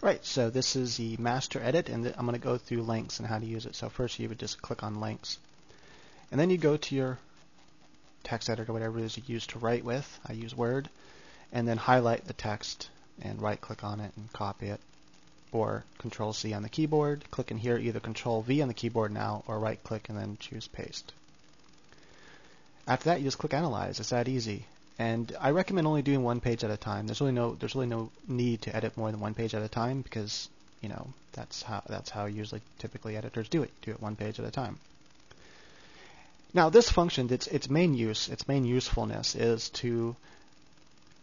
Right, so this is the master edit, and I'm going to go through links and how to use it. So first you would just click on links. And then you go to your text editor, whatever it is you use to write with. I use Word. And then highlight the text and right-click on it and copy it. Or Control-C on the keyboard. Click in here, either Control-V on the keyboard now, or right-click and then choose Paste. After that, you just click Analyze. It's that easy. And I recommend only doing one page at a time. There's really no need to edit more than one page at a time because, you know, that's how usually typically editors do it. Do it one page at a time. Now this function, its main usefulness is to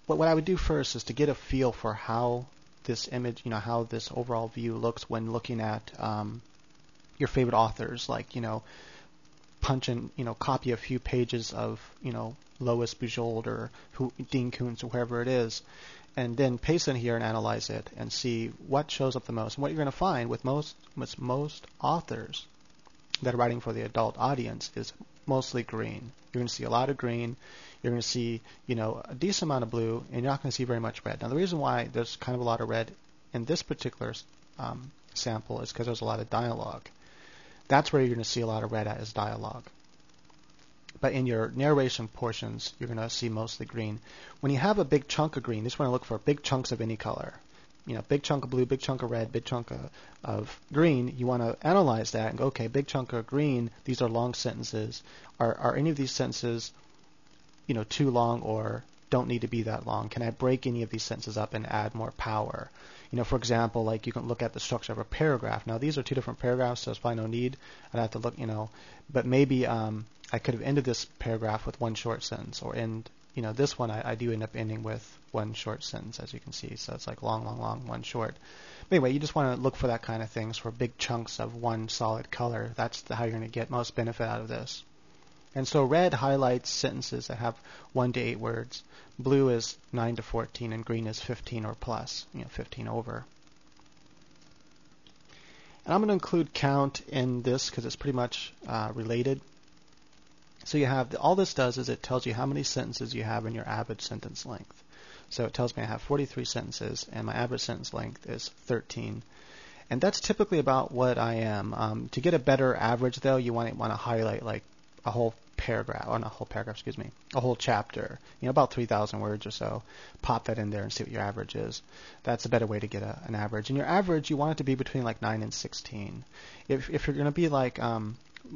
what I would do first is to get a feel for how this image, you know, how this overall view looks when looking at your favorite authors, like, you know, punch in, you know, copy a few pages of, you know, Lois Bujold or Dean Koontz or whoever it is, and then paste in here and analyze it and see what shows up the most. And what you're going to find with most authors that are writing for the adult audience is mostly green. You're going to see a lot of green. You're going to see, you know, a decent amount of blue, and you're not going to see very much red. Now, the reason why there's kind of a lot of red in this particular sample is because there's a lot of dialogue. That's where you're going to see a lot of red at, is dialogue. But in your narration portions, you're going to see mostly green. When you have a big chunk of green, you just want to look for big chunks of any color. You know, big chunk of blue, big chunk of red, big chunk of green. You want to analyze that and go, okay, big chunk of green, these are long sentences. Are any of these sentences, you know, too long or don't need to be that long? Can I break any of these sentences up and add more power? You know, for example, like you can look at the structure of a paragraph. Now, these are two different paragraphs, so there's probably no need. I'd have to look, you know, but maybe I could have ended this paragraph with one short sentence, or end, you know, this one I do end up ending with one short sentence, as you can see. So it's like long, long, long, one short. But anyway, you just want to look for that kind of things, for big chunks of one solid color. That's how you're going to get most benefit out of this. And so red highlights sentences that have 1 to 8 words. Blue is 9 to 14, and green is 15 or plus, you know, 15 over. And I'm going to include count in this because it's pretty much related. So you have, all this does is it tells you how many sentences you have in your average sentence length. So it tells me I have 43 sentences, and my average sentence length is 13. And that's typically about what I am. To get a better average, though, you want to highlight like a whole paragraph, or not a whole paragraph, excuse me, a whole chapter, you know, about 3,000 words or so. Pop that in there and see what your average is. That's a better way to get an average. And your average, you want it to be between like 9 and 16. If you're going to be like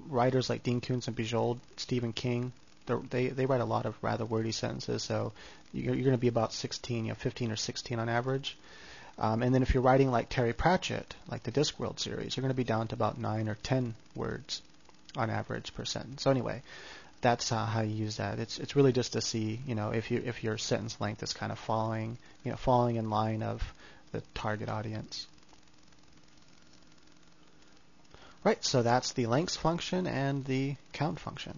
writers like Dean Koontz and Bujold, Stephen King, they write a lot of rather wordy sentences, so you're going to be about 16, you know, 15 or 16 on average. And then if you're writing like Terry Pratchett, like the Discworld series, you're going to be down to about 9 or 10 words on average per sentence. So anyway, that's how you use that. It's really just to see, you know, if your sentence length is kind of falling in line of the target audience. Right, so that's the lengths function and the count function.